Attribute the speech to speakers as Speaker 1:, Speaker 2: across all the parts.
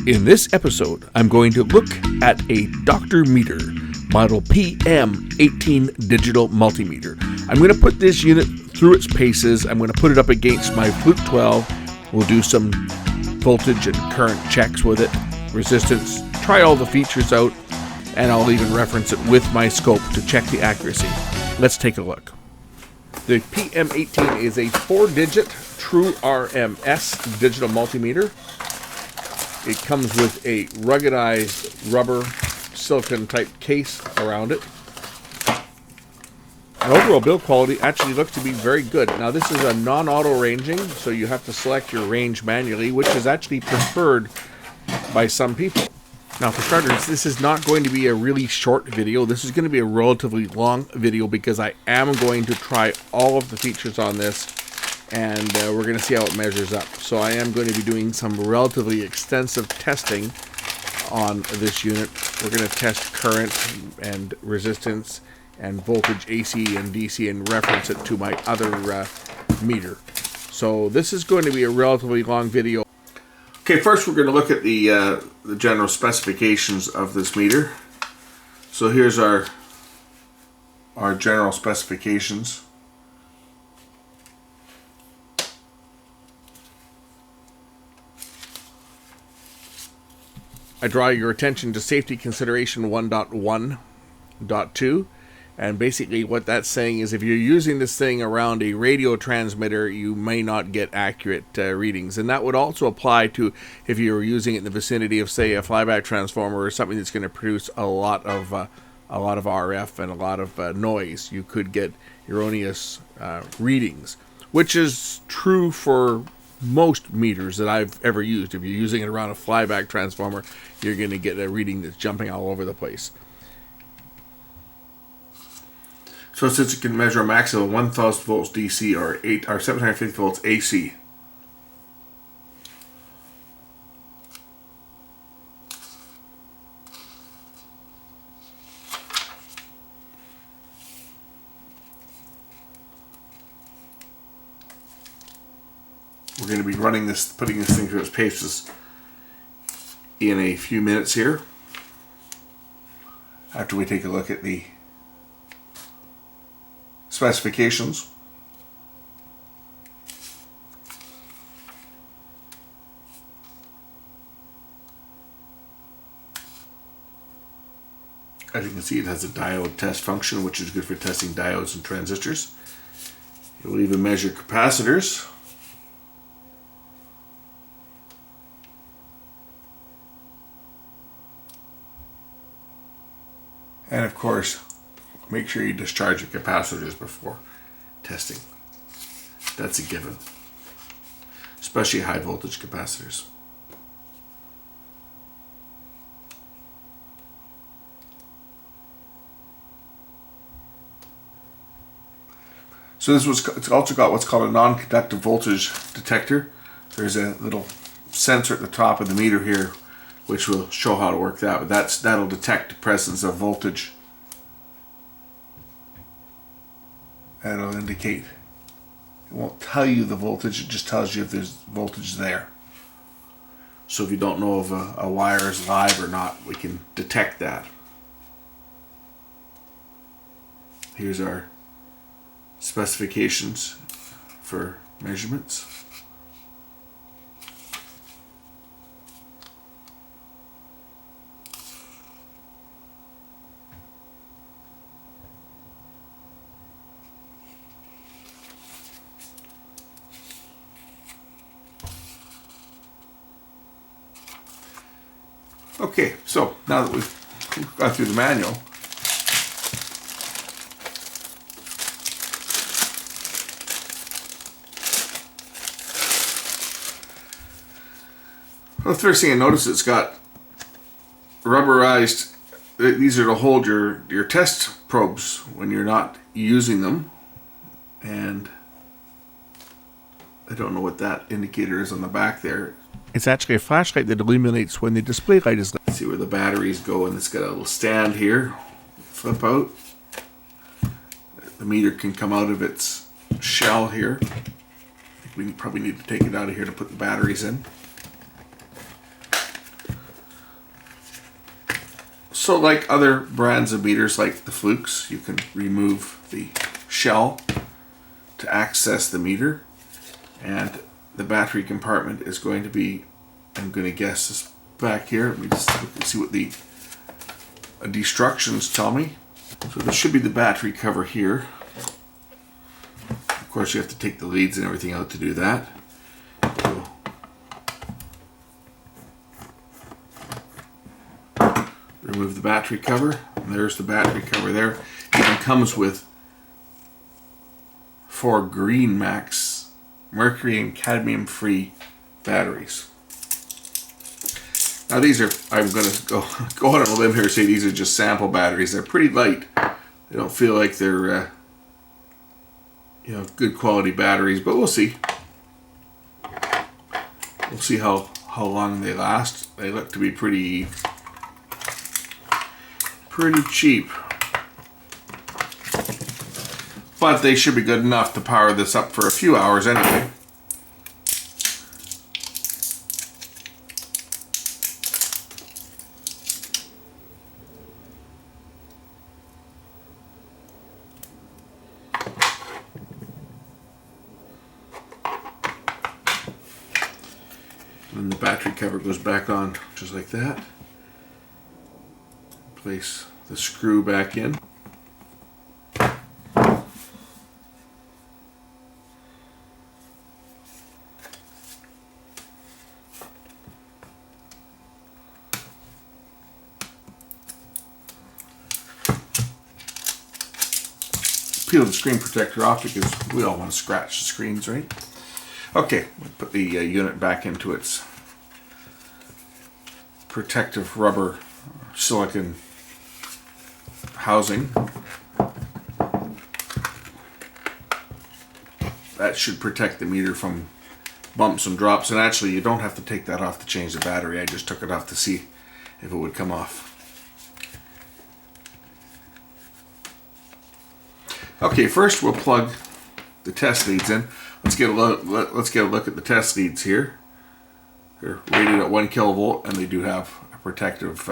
Speaker 1: In this episode, I'm going to look at a Dr. Meter model PM18 digital multimeter. I'm going to put this unit through its paces. I'm going to put it up against my Fluke 12. We'll do some voltage and current checks with it, resistance, try all the features out, and I'll even reference it with my scope to check the accuracy. Let's take a look. The PM18 is a 4-digit True RMS digital multimeter. It comes with a ruggedized rubber silicon type case around it. And overall build quality actually looks to be very good. Now this is a non-auto ranging, so you have to select your range manually, which is actually preferred by some people. Now for starters, this is not going to be a really short video. This is going to be a relatively long video because I am going to try all of the features on this, and we're going to see how it measures up. So I am going to be doing some relatively extensive testing on this unit. We're going to test current and resistance and voltage AC and DC and reference it to my other meter. So this is going to be a relatively long video. Okay, first we're going to look at the general specifications of this meter. So here's our general specifications. I draw your attention to safety consideration 1.1.2, and basically what that's saying is if you're using this thing around a radio transmitter, you may not get accurate readings, and that would also apply to if you were using it in the vicinity of, say, a flyback transformer or something that's going to produce a lot of RF and a lot of noise. You could get erroneous readings, which is true for most meters that I've ever used. If you're using it around a flyback transformer, you're going to get a reading that's jumping all over the place. So since it can measure a maximum of 1000 volts DC or 750 volts AC. We're going to be running this, putting this thing through its paces in a few minutes here, after we take a look at the specifications. As you can see, it has a diode test function, which is good for testing diodes and transistors. It will even measure capacitors. And of course, make sure you discharge your capacitors before testing. That's a given, especially high voltage capacitors. So it's also got what's called a non-conductive voltage detector. There's a little sensor at the top of the meter here, which will show how to work that. But that'll detect the presence of voltage. And it'll indicate. It won't tell you the voltage, it just tells you if there's voltage there. So if you don't know if a wire is live or not, we can detect that. Here's our specifications for measurements. Okay, so now that we've gone through the manual, well, the first thing I notice, it's got rubberized, these are to hold your test probes when you're not using them, and I don't know what that indicator is on the back there. It's actually a flashlight that illuminates when the display light is lit. See where the batteries go, and it's got a little stand here. Flip out. The meter can come out of its shell here. I think we probably need to take it out of here to put the batteries in. So like other brands of meters like the Flukes, you can remove the shell to access the meter, and the battery compartment is going to be, I'm going to guess this back here. Let me just look and see what the instructions tell me. So this should be the battery cover here. Of course you have to take the leads and everything out to do that. So remove the battery cover, and there's the battery cover there. It even comes with 4 Green Max mercury and cadmium free batteries. Now these are, I'm going to go on a limb here and say these are just sample batteries. They're pretty light. They don't feel like they're good quality batteries, but we'll see. We'll see how long they last. They look to be pretty cheap, but they should be good enough to power this up for a few hours anyway. And the battery cover goes back on just like that. Place the screw back in. Peel the screen protector off because we don't want to scratch the screens, right? Okay, we'll put the unit back into its protective rubber silicon housing. That should protect the meter from bumps and drops, and actually you don't have to take that off to change the battery. I just took it off to see if it would come off. Okay, first we'll plug the test leads in. Let's get a look at the test leads here. They're rated at 1 kilovolt, and they do have a protective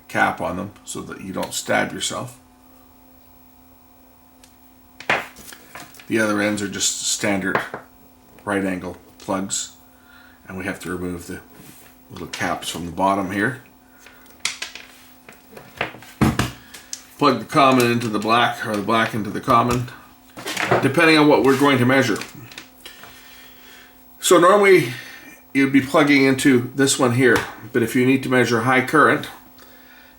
Speaker 1: cap on them so that you don't stab yourself. The other ends are just standard right angle plugs, and we have to remove the little caps from the bottom here. Plug the common into the black, or the black into the common, depending on what we're going to measure. So normally you'd be plugging into this one here, but if you need to measure high current,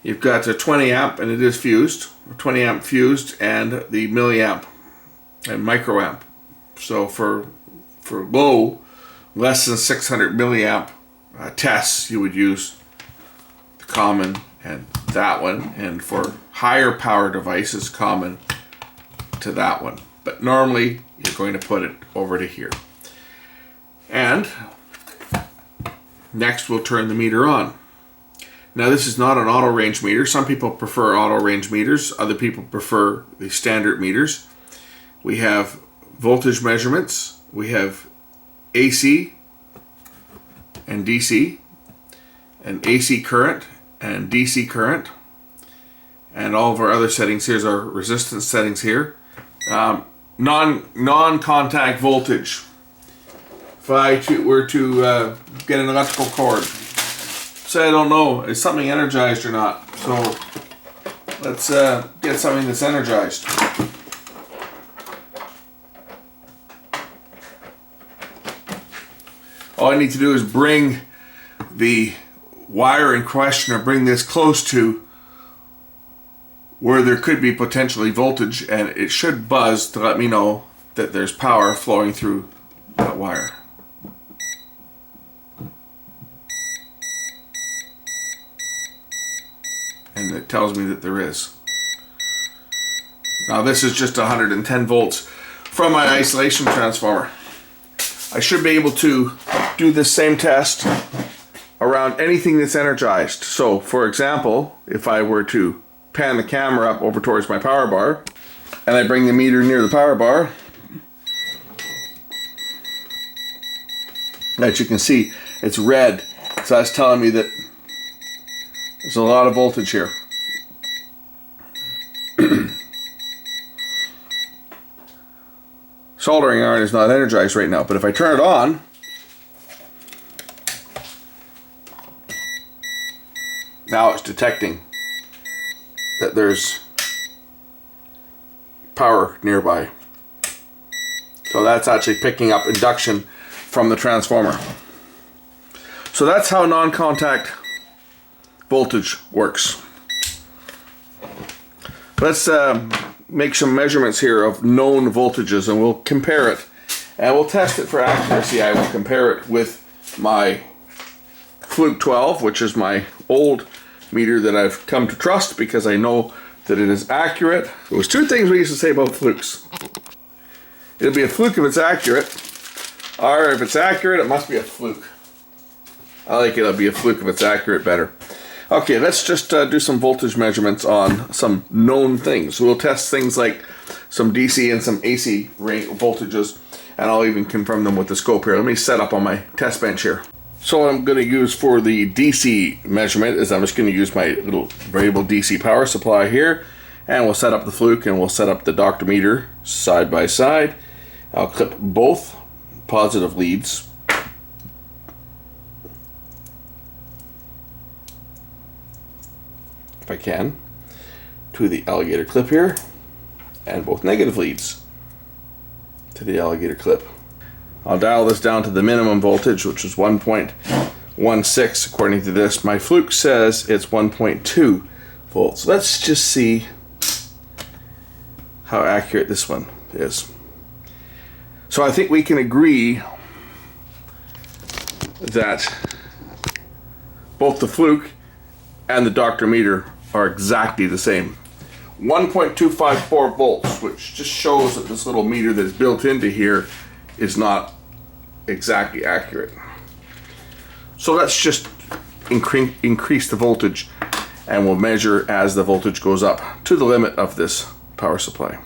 Speaker 1: you've got a 20 amp, and it is fused, a 20 amp fused, and the milliamp and microamp. So for low, less than 600 milliamp tests, you would use the common and that one, and for higher power devices, common to that one. But normally you're going to put it over to here. And next we'll turn the meter on. Now this is not an auto range meter. Some people prefer auto range meters, other people prefer the standard meters. We have voltage measurements, we have AC and DC, and AC current and DC current, and all of our other settings. Here's our resistance settings here. Non-contact voltage. If I were to get an electrical cord, say I don't know, is something energized or not? So let's get something that's energized. All I need to do is bring the wire in question, or bring this close to where there could be potentially voltage, and it should buzz to let me know that there's power flowing through that wire. And it tells me that there is. Now this is just 110 volts from my isolation transformer. I should be able to do this same test around anything that's energized. So for example, if I were to pan the camera up over towards my power bar, and I bring the meter near the power bar, as you can see, it's red. So that's telling me that there's a lot of voltage here. soldering iron is not energized right now, but if I turn it on, now it's detecting that there's power nearby. So that's actually picking up induction from the transformer. So that's how non-contact voltage works. Let's make some measurements here of known voltages, and we'll compare it. And we'll test it for accuracy. I will compare it with my Fluke 12, which is my old meter that I've come to trust because I know that it is accurate. There was two things we used to say about flukes. It'll be a fluke if it's accurate, or if it's accurate, it must be a fluke. I like it'll be a fluke if it's accurate better. Okay, let's just do some voltage measurements on some known things. We'll test things like some DC and some AC voltages, and I'll even confirm them with the scope here. Let me set up on my test bench here. So what I'm going to use for the DC measurement is I'm just going to use my little variable DC power supply here, and we'll set up the fluke and we'll set up the Dr. meter side by side. I'll clip both positive leads. If I can, to the alligator clip here, and both negative leads to the alligator clip. I'll dial this down to the minimum voltage, which is 1.16 according to this. My fluke says it's 1.2 volts. Let's just see how accurate this one is. So I think we can agree that both the fluke and the Dr. meter are exactly the same. 1.254 volts, which just shows that this little meter that's built into here is not exactly accurate. So let's just increase the voltage, and we'll measure as the voltage goes up to the limit of this power supply.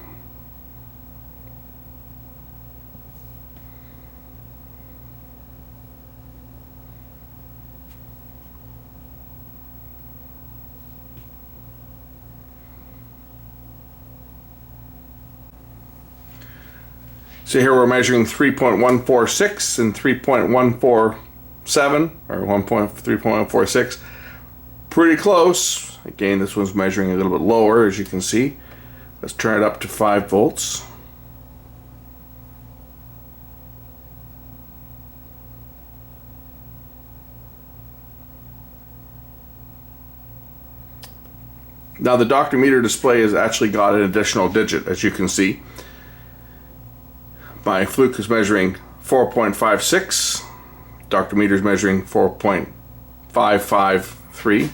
Speaker 1: So here we're measuring 3.146 and 3.147, or 3.146. Pretty close. Again, this one's measuring a little bit lower, as you can see. Let's turn it up to 5 volts. Now the Dr. meter display has actually got an additional digit, as you can see. My fluke is measuring 4.56. Dr. meter is measuring 4.553.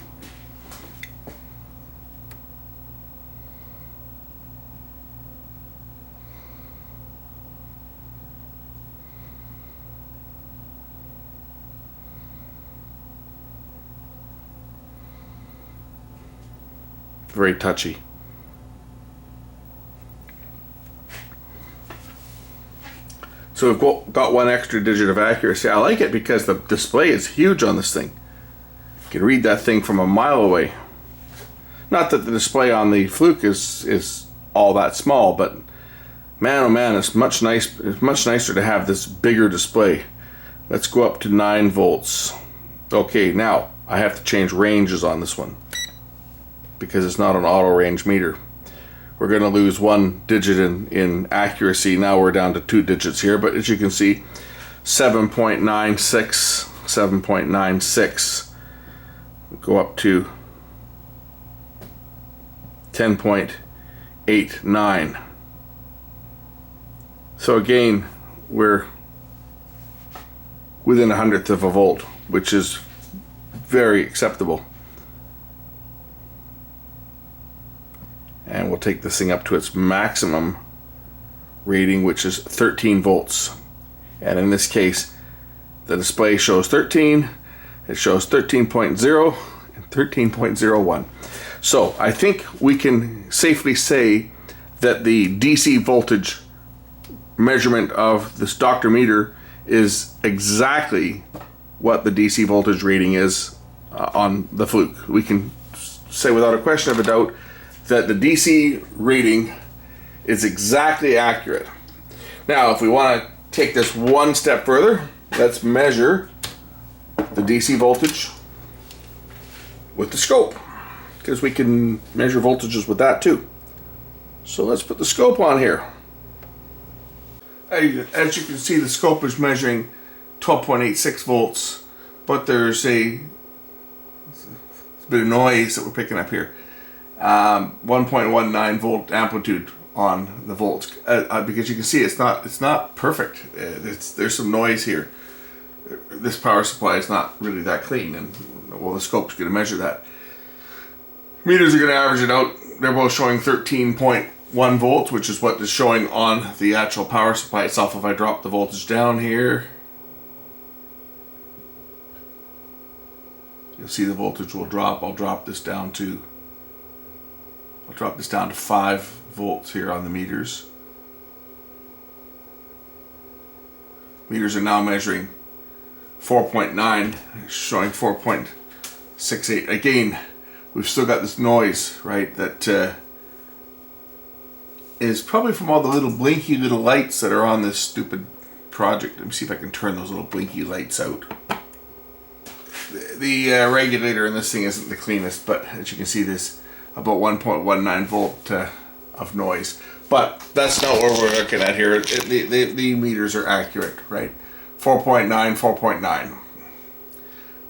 Speaker 1: Very touchy. So we've got one extra digit of accuracy. I like it because the display is huge on this thing. You can read that thing from a mile away. Not that the display on the fluke is all that small, but man oh man, it's much nicer to have this bigger display. Let's go up to 9 volts. Okay, now I have to change ranges on this one because it's not an auto range meter. We're going to lose 1 digit in accuracy. Now we're down to 2 digits here, but as you can see, 7.96, 7.96. Go up to 10.89. So again, we're within 1/100th of a volt, which is very acceptable. And we'll take this thing up to its maximum rating, which is 13 volts. And in this case, the display shows 13, it shows 13.0 and 13.01. So I think we can safely say that the DC voltage measurement of this Dr. meter is exactly what the DC voltage rating is on the fluke. We can say without a question of a doubt that the DC rating is exactly accurate. Now, if we want to take this one step further, let's measure the DC voltage with the scope, because we can measure voltages with that too. So let's put the scope on here. As you can see, the scope is measuring 12.86 volts, but there's a bit of noise that we're picking up here. 1.19 volt amplitude on the volts, because you can see it's not perfect. There's some noise here. This power supply is not really that clean, and well, the scope's going to measure that. Meters are going to average it out. They're both showing 13.1 volts, which is what is showing on the actual power supply itself. If I drop the voltage down here, you'll see the voltage will drop. I'll drop this down to 5 volts here on the meters. Meters are now measuring 4.9, showing 4.68. Again, we've still got this noise, right, that is probably from all the little blinky little lights that are on this stupid project. Let me see if I can turn those little blinky lights out. The regulator in this thing isn't the cleanest, but as you can see, there's about 1.19 volt of noise. But that's not what we're looking at here. The meters are accurate, right? 4.9, 4.9.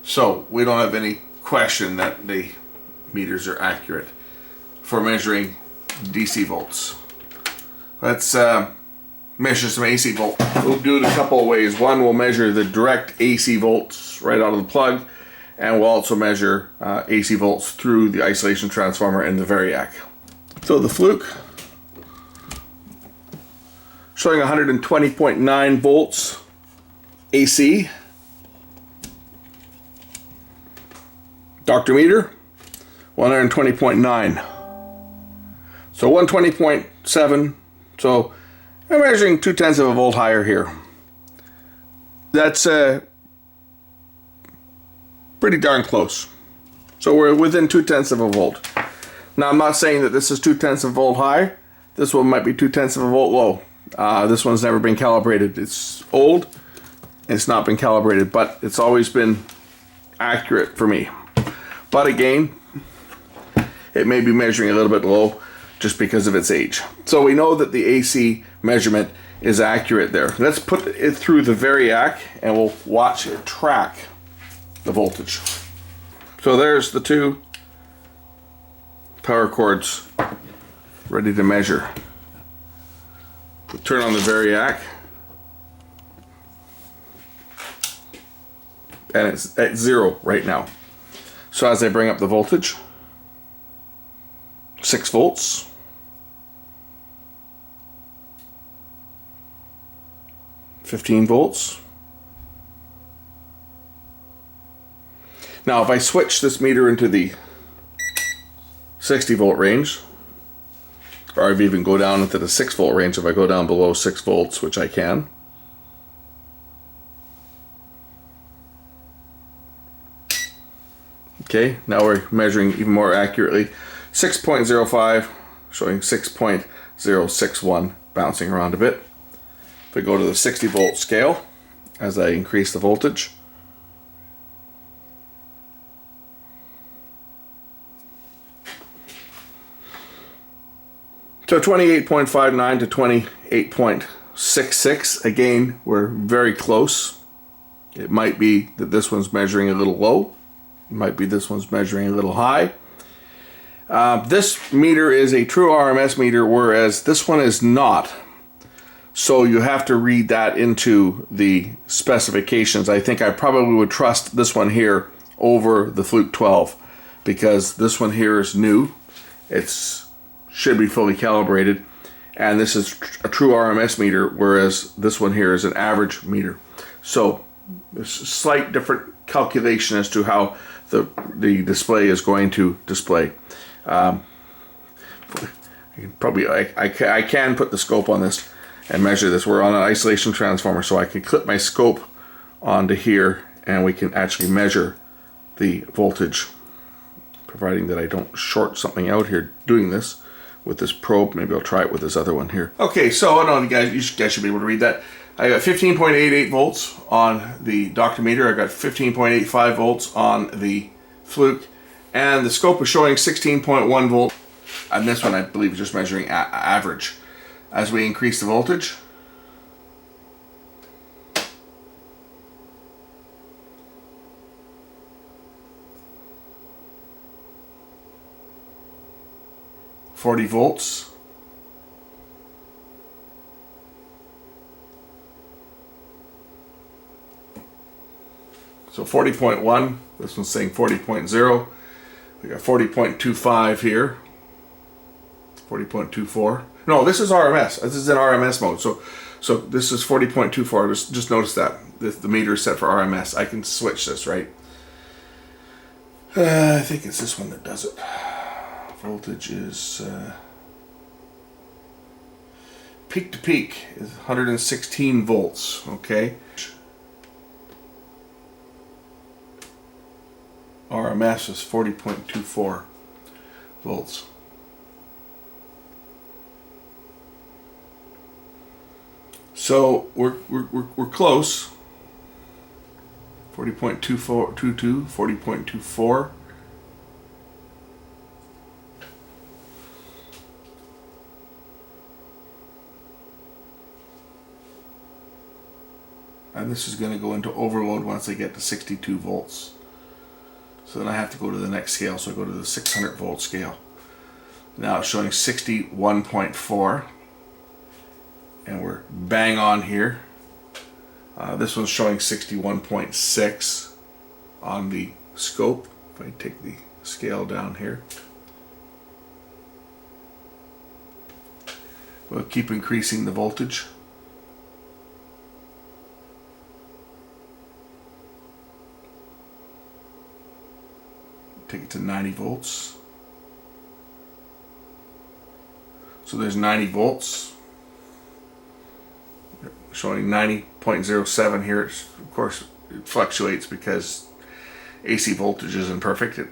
Speaker 1: So we don't have any question that the meters are accurate for measuring DC volts. Let's measure some AC volts. We'll do it a couple of ways. One, we'll measure the direct AC volts right out of the plug, and we'll also measure AC volts through the isolation transformer in the Variac. So the Fluke showing 120.9 volts AC. Dr. Meter 120.9. So 120.7. So I'm measuring 0.2 of a volt higher here. That's pretty darn close. So we're within 0.2 of a volt. Now I'm not saying that this is 0.2 of a volt high. This one might be 0.2 of a volt low. This one's never been calibrated. It's old. It's not been calibrated, but it's always been accurate for me. But again, it may be measuring a little bit low just because of its age. So we know that the AC measurement is accurate there. Let's put it through the Variac and we'll watch it track the voltage. So there's the two power cords ready to measure. We'll turn on the Variac, and it's at 0 right now. So as I bring up the voltage, 6 volts, 15 volts. Now if I switch this meter into the 60 volt range, or I've even go down into the 6 volt range, if I go down below 6 volts, which I can, okay, now we're measuring even more accurately. 6.05 showing 6.061, bouncing around a bit. If I go to the 60 volt scale, as I increase the voltage, so 28.59 to 28.66. Again, we're very close. It might be that this one's measuring a little low. It might be this one's measuring a little high. This meter is a true RMS meter, whereas this one is not. So you have to read that into the specifications. I think I probably would trust this one here over the Fluke 12 because this one here is new. It's should be fully calibrated, and this is a true RMS meter, whereas this one here is an average meter. So there's a slight different calculation as to how the display is going to display. I can put the scope on this and measure this. We're on an isolation transformer, so I can clip my scope onto here and we can actually measure the voltage, providing that I don't short something out here doing this. with this probe. Maybe I'll try it with this other one here. Okay, so I know you guys should be able to read that. I got 15.88 volts on the Dr. meter. I got 15.85 volts on the Fluke, and the scope is showing 16.1 volts. And this one, I believe, is just measuring average. As we increase the voltage, .40 volts. So 40.1, this one's saying 40.0. We got 40.25 here. 40.24. No, this is RMS. This is in RMS mode. So this is 40.24. Just notice that the meter is set for RMS. I can switch this, right? I think it's this one that does it. Voltage is peak to peak is 116 volts. Okay. RMS is 40.24 volts. So we're close. 40.22, 40.24. And this is going to go into overload once I get to 62 volts. So then I have to go to the next scale. So I go to the 600 volt scale. Now it's showing 61.4. And we're bang on here. This one's showing 61.6 on the scope. If I take the scale down here. We'll keep increasing the voltage. Take it to 90 volts. So there's 90 volts. Showing 90.07 here. Of course, it fluctuates because AC voltage is imperfect. It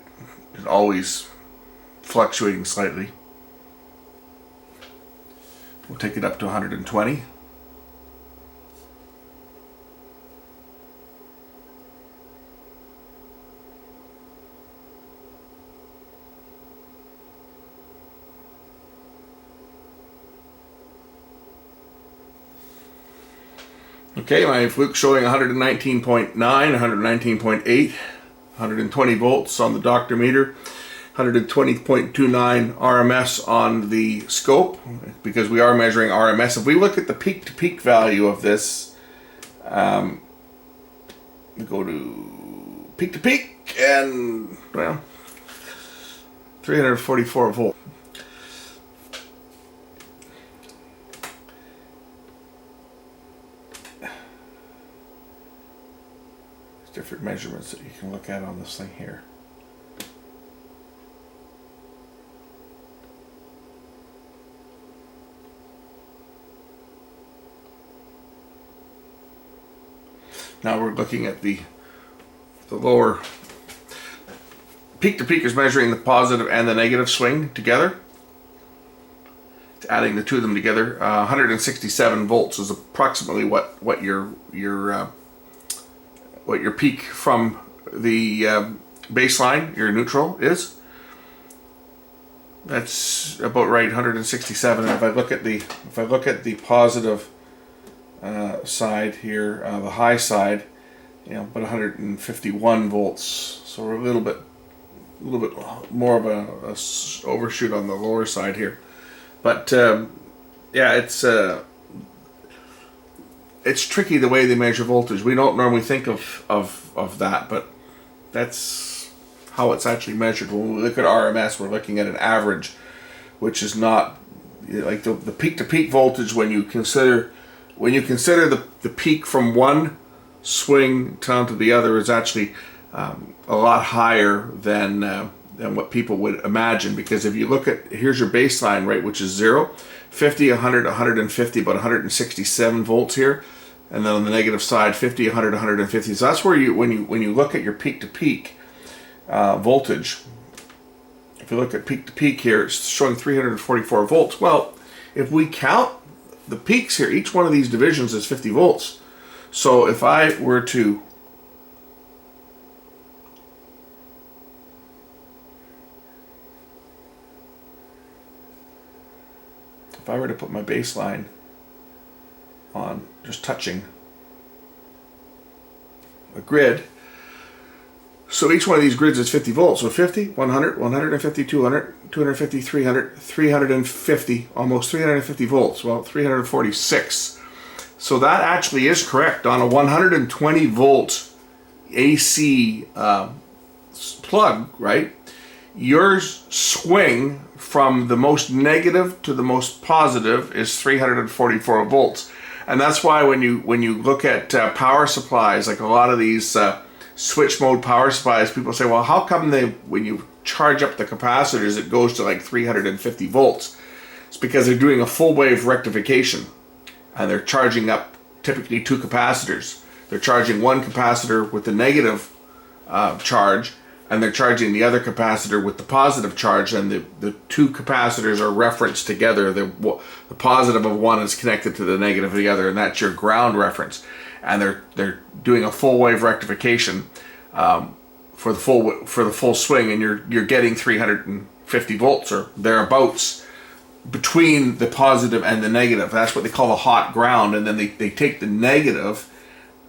Speaker 1: is always fluctuating slightly. We'll take it up to 120. Okay, my Fluke showing 119.9, 119.8, 120 volts on the Dr. meter, 120.29 RMS on the scope, because we are measuring RMS. If we look at the peak-to-peak value of this, we go to peak-to-peak, and, well, 344 volts. Different measurements that you can look at on this thing here. Now we're looking at the lower. Peak to peak is measuring the positive and the negative swing together. It's adding the two of them together. 167 volts is approximately what your peak from the baseline, your neutral, is. That's about right, 167. And if I look at the positive side here, the high side, about 151 volts. So we're a little bit more of a overshoot on the lower side here. But yeah, it's tricky the way they measure voltage. We don't normally think of that, but that's how it's actually measured. When we look at RMS, we're looking at an average, which is not like the peak-to-peak voltage. When you consider the peak from one swing down to the other, is actually a lot higher than what people would imagine. Because if you look at, here's your baseline, right, which is 0, 50, 100, 150, about 167 volts here. And then on the negative side, 50, 100, 150. So that's where when you look at your peak-to-peak voltage, if you look at peak to peak here, it's showing 344 volts. Well, if we count the peaks here, each one of these divisions is 50 volts. So if I were to put my baseline on just touching a grid, so each one of these grids is 50 volts. So 50, 100, 150, 200, 250, 300, 350, almost 350 volts. Well, 346. So that actually is correct. On a 120 volt AC plug, right? Your swing from the most negative to the most positive is 344 volts. And that's why when you look at power supplies, like a lot of these switch mode power supplies, people say, well, how come when you charge up the capacitors, it goes to like 350 volts? It's because they're doing a full wave rectification, and they're charging up typically two capacitors. They're charging one capacitor with the negative charge, and they're charging the other capacitor with the positive charge, and the two capacitors are referenced together. The positive of one is connected to the negative of the other, and that's your ground reference. And they're doing a full wave rectification for the full swing, and you're getting 350 volts or thereabouts between the positive and the negative. That's what they call the hot ground. And then they take the negative,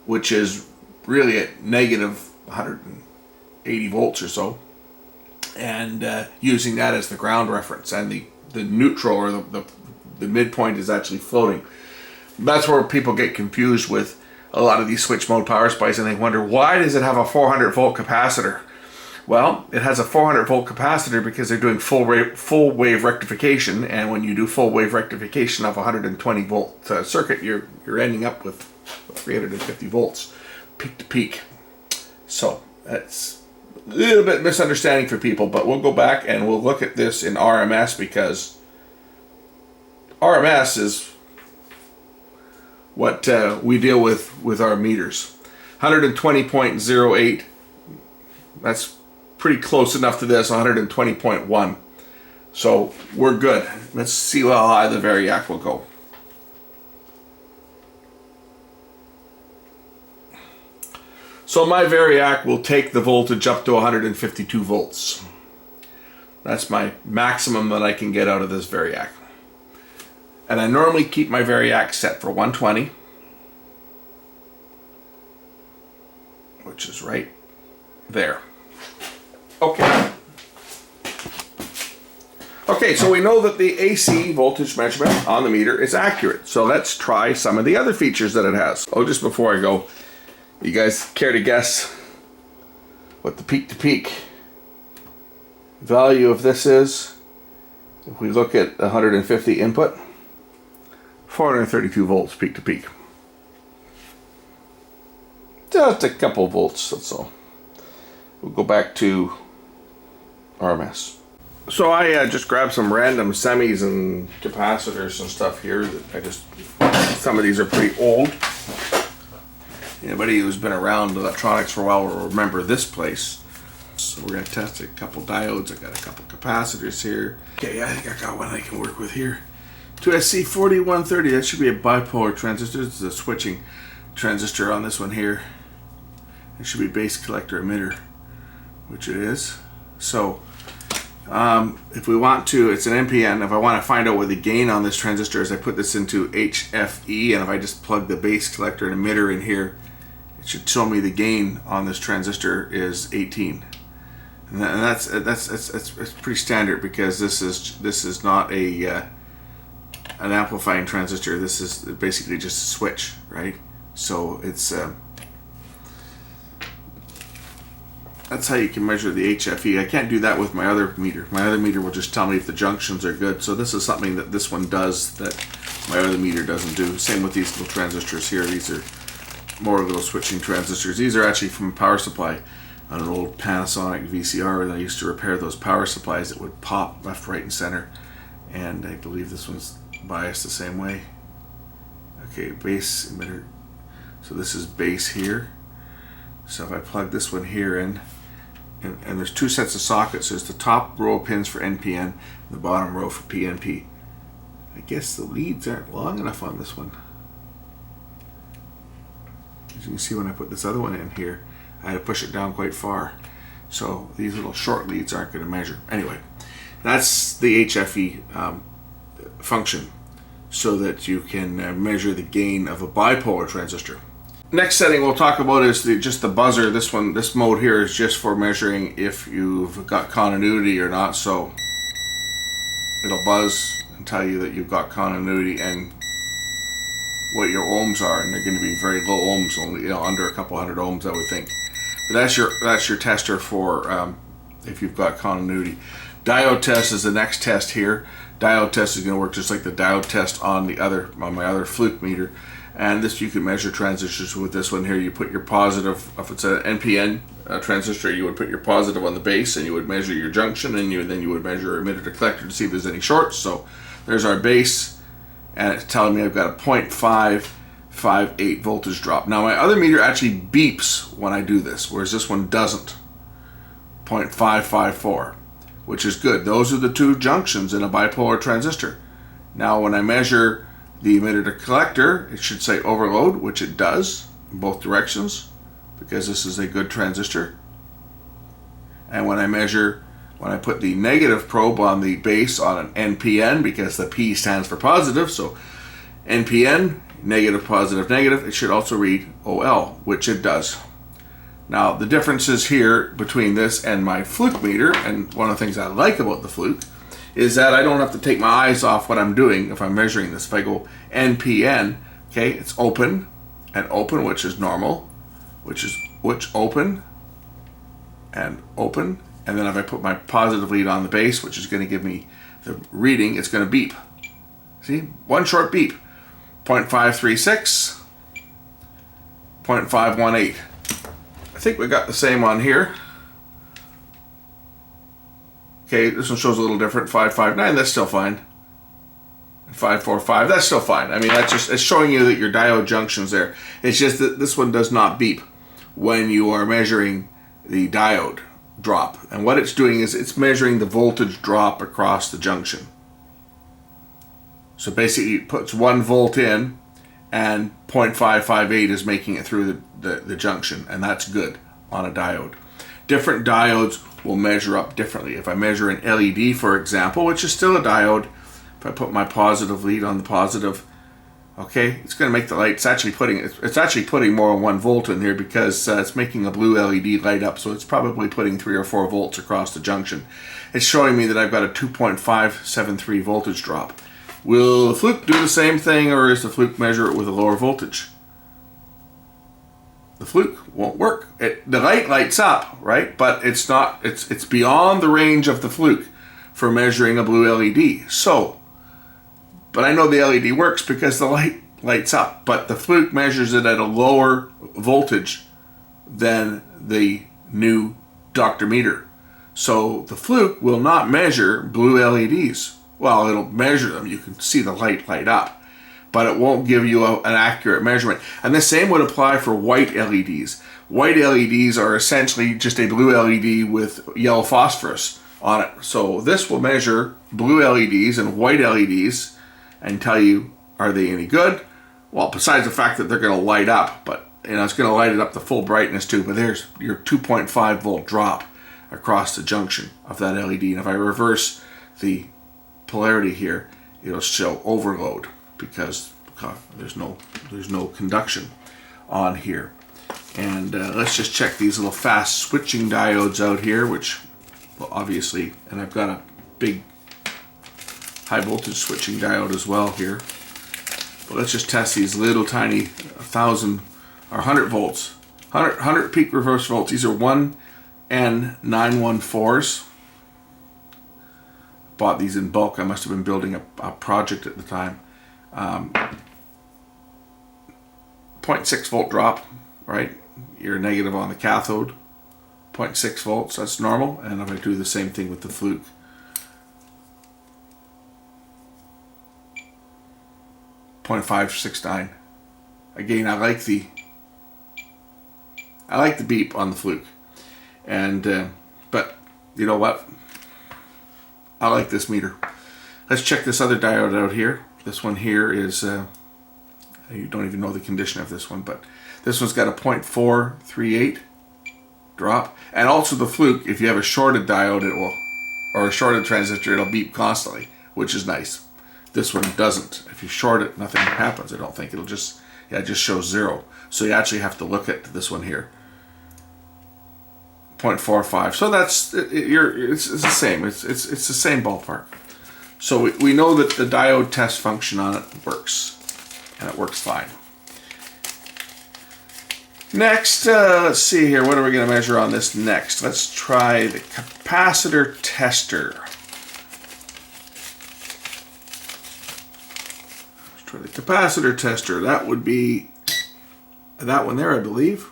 Speaker 1: which is really at negative 180 volts or so, and using that as the ground reference, and the neutral or the midpoint is actually floating. That's where people get confused with a lot of these switch mode power supplies, and they wonder, why does it have a 400 volt capacitor? Well, it has a 400 volt capacitor because they're doing full wave rectification, and when you do full wave rectification of a 120 volt circuit, you're ending up with 350 volts peak to peak. So that's a little bit misunderstanding for people, but we'll go back and we'll look at this in RMS, because RMS is what we deal with our meters. 120.08, that's pretty close enough to this, 120.1. So we're good. Let's see how high the Variac will go. So my Variac will take the voltage up to 152 volts. That's my maximum that I can get out of this Variac. And I normally keep my Variac set for 120, which is right there. Okay. Okay, so we know that the AC voltage measurement on the meter is accurate. So let's try some of the other features that it has. Oh, just before I go, you guys care to guess what the peak to peak value of this is? If we look at 150 input, 432 volts peak to peak. Just a couple volts, that's all. We'll go back to RMS. So I just grabbed some random semis and capacitors and stuff here. Some of these are pretty old. Anybody who's been around electronics for a while will remember this place. So we're going to test a couple diodes. I got a couple capacitors here. Okay, I think I got one I can work with here. 2SC4130, that should be a bipolar transistor. This is a switching transistor on this one here. It should be base collector emitter, which it is. So if we want to, it's an NPN. If I want to find out what the gain on this transistor is, I put this into HFE, and if I just plug the base collector and emitter in here, it should show me the gain on this transistor is 18. And that's pretty standard, because this is not an amplifying transistor. This is basically just a switch, right? So it's that's how you can measure the HFE. I can't do that with my other meter. My other meter will just tell me if the junctions are good. So this is something that this one does that my other meter doesn't do. Same with these little transistors here. These are more little switching transistors. These are actually from a power supply on an old Panasonic VCR, and I used to repair those power supplies that would pop left, right, and center. And I believe this one's biased the same way. Okay, base emitter. So this is base here. So if I plug this one here in, and there's two sets of sockets. There's the top row of pins for NPN and the bottom row for PNP. I guess the leads aren't long enough on this one. As you can see, when I put this other one in here, I had to push it down quite far. So these little short leads aren't going to measure. Anyway, that's the HFE function, so that you can measure the gain of a bipolar transistor. Next setting we'll talk about is just the buzzer. This mode here is just for measuring if you've got continuity or not. So it'll buzz and tell you that you've got continuity and what your ohms are, and they're going to be very low ohms, only under a couple hundred ohms, I would think. But that's your tester for if you've got continuity. Diode test is the next test here. Diode test is going to work just like the diode test on my other Fluke meter, and this you can measure transistors with this one here. You put your positive, if it's an NPN transistor, you would put your positive on the base, and you would measure your junction, and then you would measure emitter to collector to see if there's any shorts. So there's our base, and it's telling me I've got a 0.558 voltage drop. Now my other meter actually beeps when I do this, whereas this one doesn't. 0.554, which is good. Those are the two junctions in a bipolar transistor. Now when I measure the emitter to collector, it should say overload, which it does in both directions, because this is a good transistor. And when I put the negative probe on the base on an NPN, because the P stands for positive, so NPN, negative, positive, negative, it should also read OL, which it does. Now the differences here between this and my Fluke meter, and one of the things I like about the Fluke, is that I don't have to take my eyes off what I'm doing if I'm measuring this. If I go NPN, okay, it's open and open, which is normal, which open and open, and then if I put my positive lead on the base, which is going to give me the reading, it's going to beep. See, one short beep. 0.536, 0.518. I think we got the same on here. Okay, this one shows a little different. 559, that's still fine. 545, that's still fine. I mean, it's showing you that your diode junction's there. It's just that this one does not beep when you are measuring the diode drop. And what it's doing is it's measuring the voltage drop across the junction. So basically it puts 1 volt in, and 0.558 is making it through the junction, and that's good on a diode. Different diodes will measure up differently. If I measure an LED, for example, which is still a diode, if I put my positive lead on the positive, okay, it's going to make the light. It's actually putting more than 1 volt in here, because it's making a blue LED light up, so it's probably putting 3 or 4 volts across the junction. It's showing me that I've got a 2.573 voltage drop. Will the Fluke do the same thing, or is the Fluke measure it with a lower voltage? The Fluke won't work. The light lights up, right? But it's not. It's beyond the range of the Fluke for measuring a blue LED. So, but I know the LED works because the light lights up. But the Fluke measures it at a lower voltage than the new Dr. Meter. So the Fluke will not measure blue LEDs. Well, it'll measure them. You can see the light light up, but it won't give you an accurate measurement. And the same would apply for white LEDs. White LEDs are essentially just a blue LED with yellow phosphorus on it. So this will measure blue LEDs and white LEDs and tell you, are they any good? Well, besides the fact that they're going to light up, but it's going to light it up to full brightness too. But there's your 2.5 volt drop across the junction of that LED. And if I reverse the polarity here, it'll show overload because there's no conduction on here. And let's just check these little fast switching diodes out here, which, well, obviously, and I've got a big high voltage switching diode as well here. But let's just test these little tiny 1,000 or 100 volts, 100 peak reverse volts. These are 1N914s. Bought these in bulk. I must have been building a project at the time. 0.6 volt drop, right? You're negative on the cathode. 0.6 volts, that's normal. And if I do the same thing with the Fluke, 0.569. Again, I like the beep on the Fluke. And But you know what? I like this meter. Let's check this other diode out here. This one here is, you don't even know the condition of this one, but this one's got a 0.438 drop. And also the Fluke, if you have a shorted diode, it will, or a shorted transistor, it'll beep constantly, which is nice. This one doesn't. If you short it, nothing happens. I don't think it'll just, yeah, it just shows 0. So you actually have to look at this one here. 0.45. So that's, it's the same. It's the same ballpark. So we know that the diode test function on it works, and it works fine. Next, let's see here. What are we going to measure on this next? Let's try the capacitor tester. Let's try the capacitor tester. That would be that one there, I believe.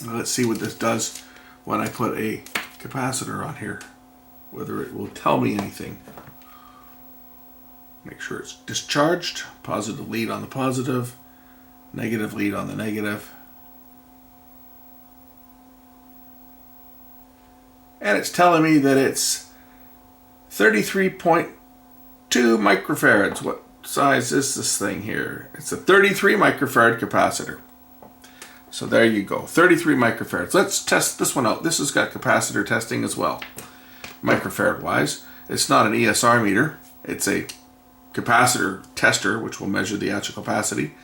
Speaker 1: Let's see what this does when I put a capacitor on here, whether it will tell me anything. Make sure it's discharged. Positive lead on the positive, negative lead on the negative. And it's telling me that it's 33.2 microfarads. What size is this thing here? It's a 33 microfarad capacitor. So there you go, 33 microfarads. Let's test this one out. This has got capacitor testing as well, microfarad wise. It's not an ESR meter, it's a capacitor tester, which will measure the actual capacity.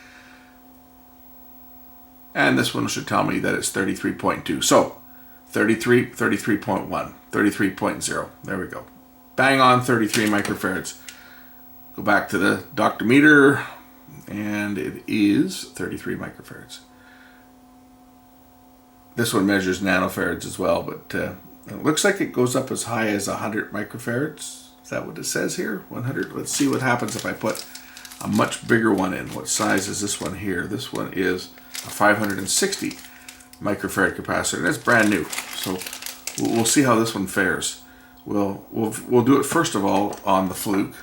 Speaker 1: And this one should tell me that it's 33.2. So 33, 33.1, 33.0. There we go. Bang on 33 microfarads. Go back to the Dr. meter, and it is 33 microfarads. This one measures nanofarads as well, but it looks like it goes up as high as 100 microfarads. Is that what it says here? 100? Let's see what happens if I put a much bigger one in. What size is this one here? This one is a 560 microfarad capacitor. That's brand new, so we'll see how this one fares. We'll do it first of all on the Fluke.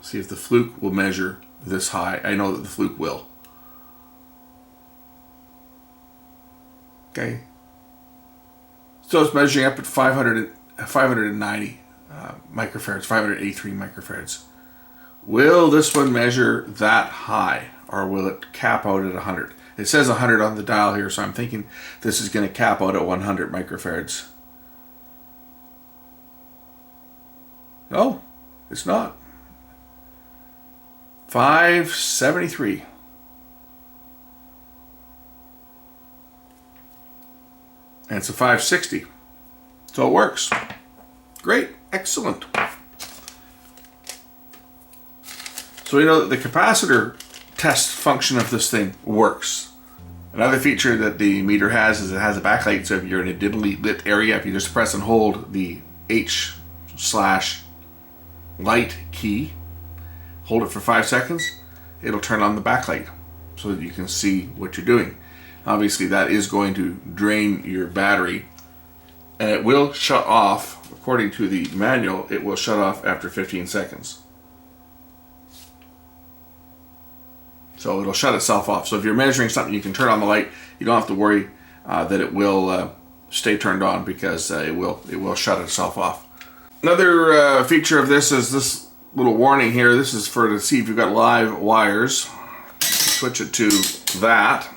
Speaker 1: See if the Fluke will measure this high. I know that the Fluke will. Okay, so it's measuring up at 590 microfarads, 583 microfarads. Will this one measure that high, or will it cap out at 100? It says 100 on the dial here, so I'm thinking this is going to cap out at 100 microfarads. No, it's not. 573. And it's a 560. So it works. Great. Excellent. So we know that the capacitor test function of this thing works. Another feature that the meter has is it has a backlight. So if you're in a dimly lit area, if you just press and hold the H/light key, hold it for 5 seconds, it'll turn on the backlight so that you can see what you're doing. Obviously that is going to drain your battery, and it will shut off. According to the manual, it will shut off after 15 seconds. So it'll shut itself off. So if you're measuring something, you can turn on the light. You don't have to worry that it will stay turned on, because it will shut itself off. Another feature of this is this little warning here. This is to see if you've got live wires. Switch it to that.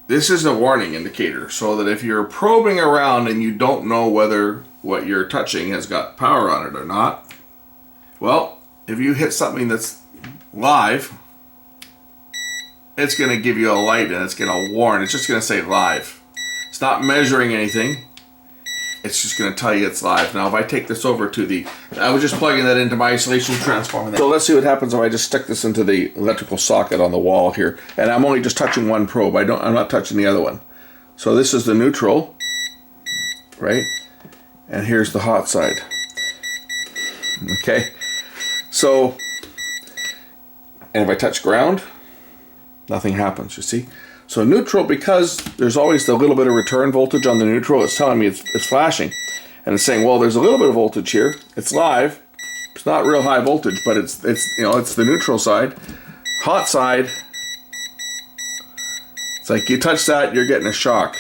Speaker 1: This is a warning indicator, so that if you're probing around and you don't know whether what you're touching has got power on it or not, well, if you hit something that's live, it's going to give you a light and it's going to warn. It's just going to say live. It's not measuring anything. It's just going to tell you it's live. Now, if I take this over to I was just plugging that into my isolation transformer. So let's see what happens if I just stick this into the electrical socket on the wall here. And I'm only just touching one probe. I'm not touching the other one. So this is the neutral, right? And here's the hot side. Okay. So, and if I touch ground, nothing happens, you see? So neutral, because there's always the little bit of return voltage on the neutral, it's telling me it's flashing. And it's saying, well, there's a little bit of voltage here. It's live. It's not real high voltage, but it's the neutral side. Hot side,
Speaker 2: It's like you touch that, you're getting a shock.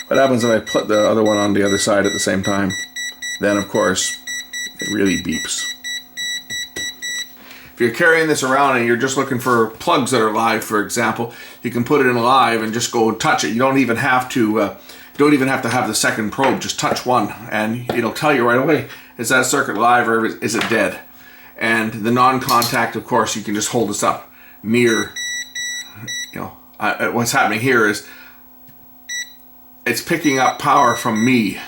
Speaker 2: What happens if I put the other one on the other side at the same time? Then, of course, it really beeps. If you're carrying this around and you're just looking for plugs that are live, for example, you can put it in live and just go and touch it. You don't even have to have the second probe. Just touch one, and it'll tell you right away: is that circuit live or is it dead? And the non-contact, of course, you can just hold this up near. What's happening here is it's picking up power from me,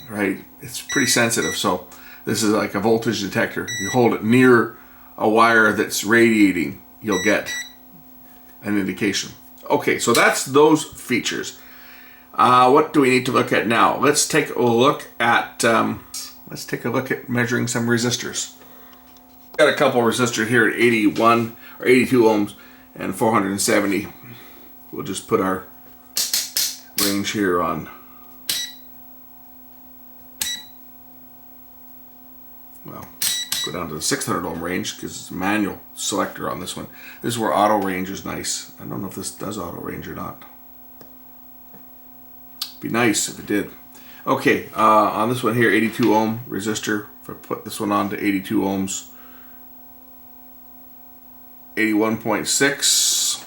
Speaker 2: right? It's pretty sensitive, so this is like a voltage detector. If you hold it near a wire that's radiating, you'll get an indication. Okay, so that's those features. What do we need to look at now? Let's take a look at measuring some resistors. Got a couple resistors here at 81 or 82 ohms and 470. We'll just put our range here on. Well, go down to the 600 ohm range because it's a manual selector on this one. This is where auto range is nice. I don't know if this does auto range or not. Be nice if it did. Okay, on this one here, 82 ohm resistor. If I put this one on to 82 ohms, 81.6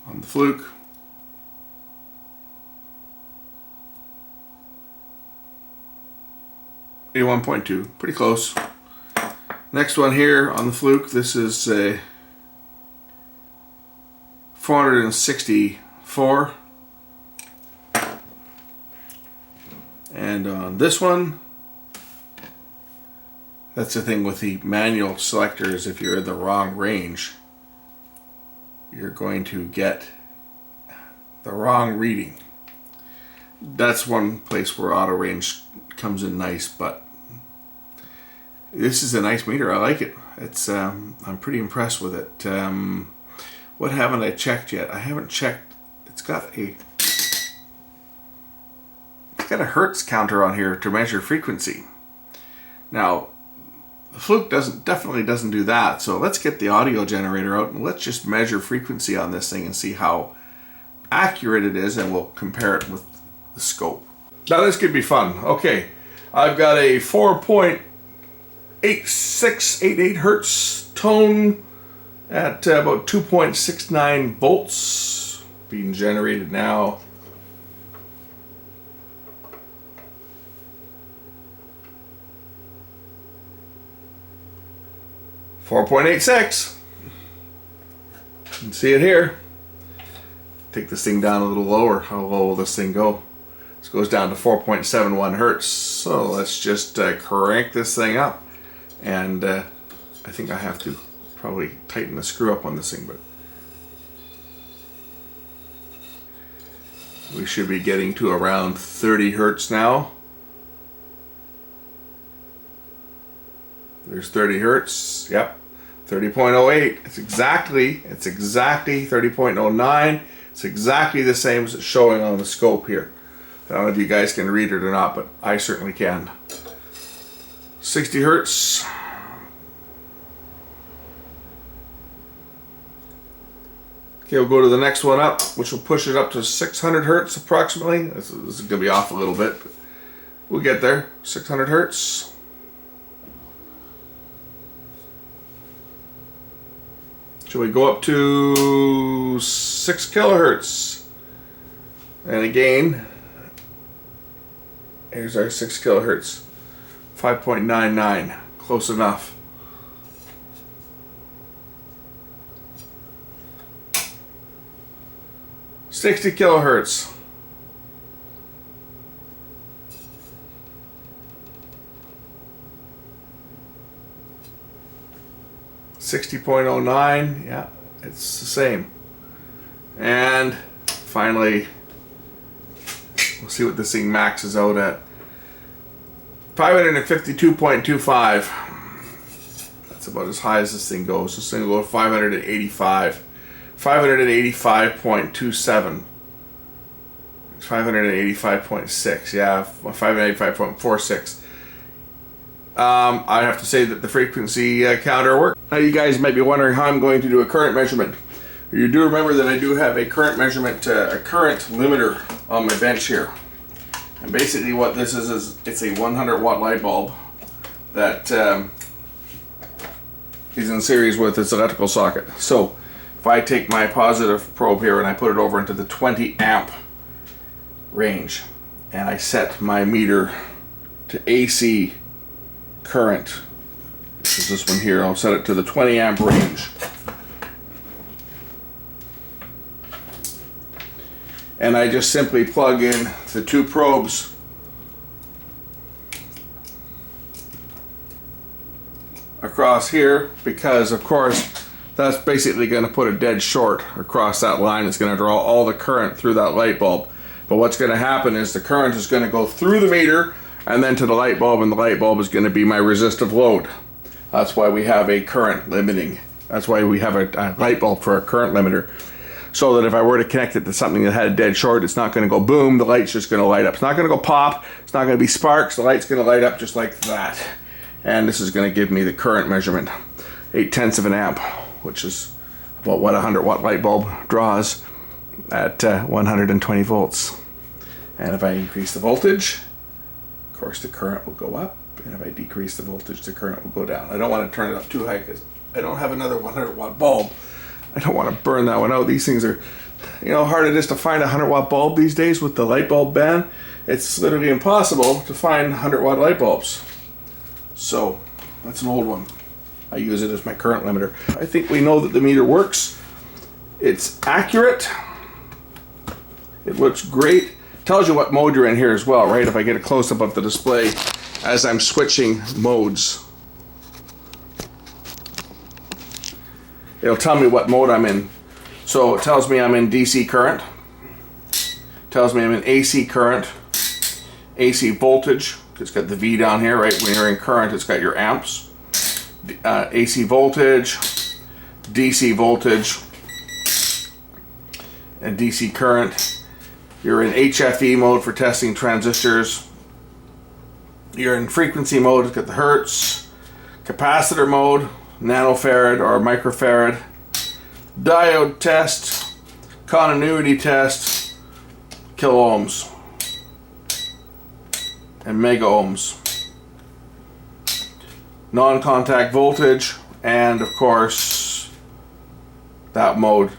Speaker 2: on the Fluke. .2, pretty close. Next one here on the Fluke, this is a 464. And on this one, that's the thing with the manual selectors. If you're in the wrong range, you're going to get the wrong reading. That's one place where auto range comes in nice, but this is a nice meter. I like it. It's I'm pretty impressed with it. What haven't I checked yet? I haven't checked. It's got a hertz counter on here to measure frequency. Now, the Fluke definitely doesn't do that. So let's get the audio generator out and let's just measure frequency on this thing and see how accurate it is, and we'll compare it with the scope. Now this could be fun. Okay, I've got a 4.8688 hertz tone at about 2.69 volts being generated now. .86. You can see it here. Take this thing down a little lower. How low will this thing go? This goes down to 4.71 hertz. So let's just crank this thing up. And I think I have to probably tighten the screw up on this thing, but we should be getting to around 30 hertz now. There's 30 hertz. Yep. 30.08. It's exactly 30.09. It's exactly the same as it's showing on the scope here. I don't know if you guys can read it or not, but I certainly can. 60 hertz. Okay, we'll go to the next one up, which will push it up to 600 hertz approximately. This is going to be off a little bit, but we'll get there. 600 hertz. Should we go up to 6 kilohertz? And again, here's our 6 kilohertz. 5.99, close enough. $60 kilohertz. 60.09, yeah, it's the same. And finally, we'll see what this thing maxes out at. 552.25. That's about as high as this thing goes. This thing will go to 585. 585.27. 585.6, yeah, 585.46. I have to say that the frequency counter worked. Now you guys might be wondering how I'm going to do a current measurement. You do remember that I do have a current measurement, a current limiter on my bench here. And basically what this is it's a 100 watt light bulb that is in series with its electrical socket. So if I take my positive probe here and I put it over into the 20 amp range, and I set my meter to AC current, which is this one here, I'll set it to the 20 amp range. And I just simply plug in the two probes across here, because of course that's basically going to put a dead short across that line. It's going to draw all the current through that light bulb. But what's going to happen is the current is going to go through the meter and then to the light bulb, and the light bulb is going to be my resistive load. That's why we have a current limiting. That's why we have a light bulb for a current limiter. So that if I were to connect it to something that had a dead short, it's not going to go boom, the light's just going to light up. It's not going to go pop, it's not going to be sparks, the light's going to light up just like that. And this is going to give me the current measurement, 0.8 of an amp, which is about what a 100 watt light bulb draws at 120 volts. And if I increase the voltage, of course the current will go up, and if I decrease the voltage, the current will go down. I don't want to turn it up too high because I don't have another 100 watt bulb. I don't want to burn that one out. These things are, hard it is to find a 100 watt bulb these days with the light bulb ban. It's literally impossible to find 100 watt light bulbs. So that's an old one. I use it as my current limiter. I think we know that the meter works. It's accurate. It looks great. Tells you what mode you're in here as well, right? If I get a close-up of the display as I'm switching modes, it'll tell me what mode I'm in. So it tells me I'm in DC current. Tells me I'm in AC current. AC voltage. It's got the V down here, right? When you're in current, it's got your amps. AC voltage, DC voltage, and DC current. You're in HFE mode for testing transistors. You're in frequency mode, it's got the hertz. Capacitor mode, nanofarad or microfarad. Diode test, continuity test, kilo ohms, and mega ohms. Non-contact voltage, and of course that mode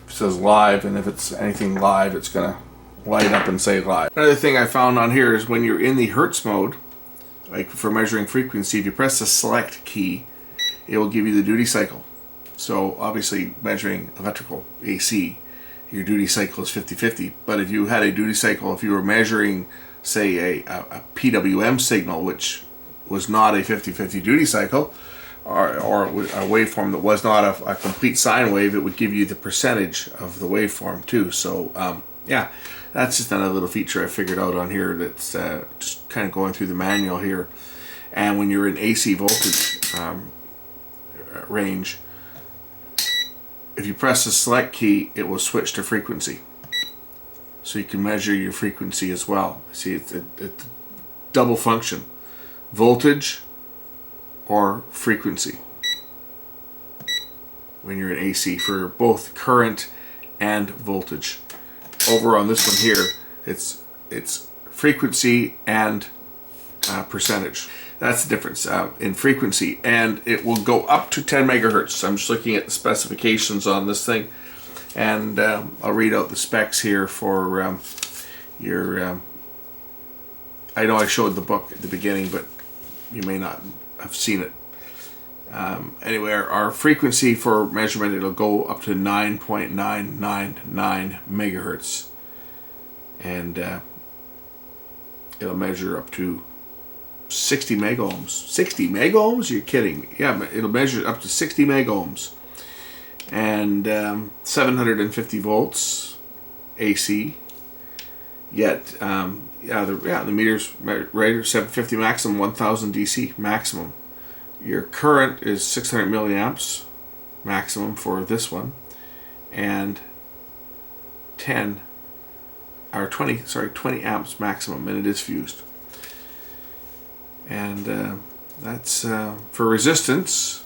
Speaker 2: says live, and if it's anything live, it's gonna light up and say live. Another thing I found on here is when you're in the hertz mode, like for measuring frequency, if you press the select key, it will give you the duty cycle. So obviously measuring electrical AC, your duty cycle is 50-50, but if you had a duty cycle, if you were measuring say a PWM signal, which was not a 50-50 duty cycle, or a waveform that was not a complete sine wave, it would give you the percentage of the waveform too. So yeah, that's just another little feature I figured out on here that's just kind of going through the manual here. And when you're in AC voltage range, if you press the select key, it will switch to frequency. So you can measure your frequency as well. See, it's a double function. Voltage or frequency when you're in AC for both current and voltage. Over on this one here, it's frequency and percentage. That's the difference in frequency, and it will go up to 10 megahertz. I'm just looking at the specifications on this thing, and I'll read out the specs here for your. I know I showed the book at the beginning, but you may not have seen it. Anyway, our frequency for measurement, it'll go up to 9.999 megahertz, and it'll measure up to 60 megohms. 60 megohms? You're kidding me. Yeah, but it'll measure up to 60 megohms, and 750 volts AC. Yet the meter's right 750 maximum, 1000 DC maximum. Your current is 600 milliamps maximum for this one, and 20 amps maximum, and it is fused. And that's for resistance.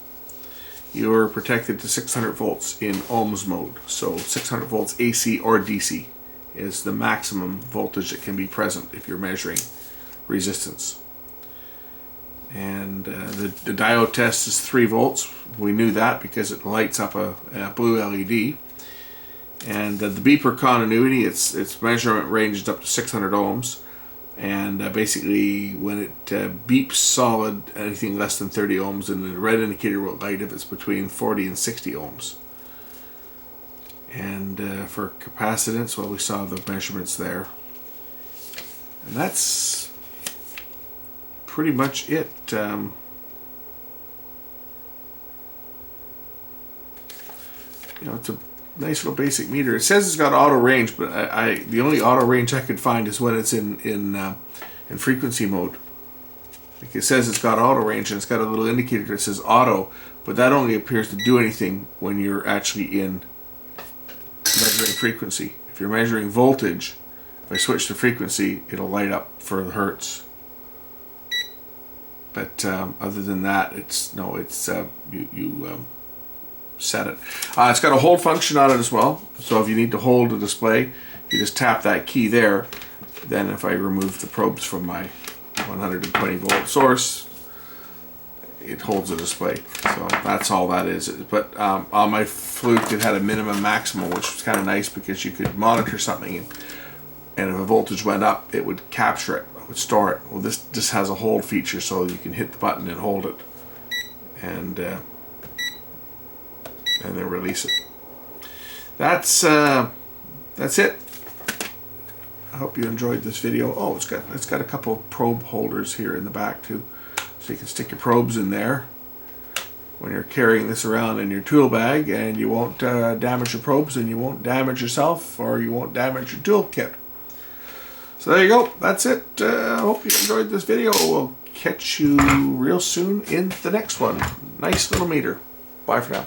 Speaker 2: you're protected to 600 volts in ohms mode. So 600 volts AC or DC is the maximum voltage that can be present if you're measuring resistance. And the diode test is 3 volts. We knew that because it lights up a blue LED. And the beeper continuity, its measurement range is up to 600 ohms. And basically, when it beeps solid, anything less than 30 ohms, and the red indicator will light if it's between 40 and 60 ohms. And for capacitance, well, we saw the measurements there. And that's pretty much it. You know, it's a nice little basic meter. It says it's got auto range, but the only auto range I could find is when it's in frequency mode. Like it says it's got auto range, and it's got a little indicator that says auto, but that only appears to do anything when you're actually in measuring frequency. If you're measuring voltage, if I switch to frequency, it'll light up for the hertz. But other than that, you set it. It's got a hold function on it as well. So if you need to hold the display, you just tap that key there. Then if I remove the probes from my 120 volt source, it holds the display. So that's all that is. But on my Fluke, it had a minimum maximum, which was kind of nice because you could monitor something, and if a voltage went up, it would capture it, it would store it. Well, this just has a hold feature, so you can hit the button and hold it, and then release it. That's it. I hope you enjoyed this video. Oh, it's got a couple of probe holders here in the back too, so you can stick your probes in there when you're carrying this around in your tool bag, and you won't damage your probes, and you won't damage yourself, or you won't damage your tool kit. So there you go. That's it. I hope you enjoyed this video. We'll catch you real soon in the next one. Nice little meter. Bye for now.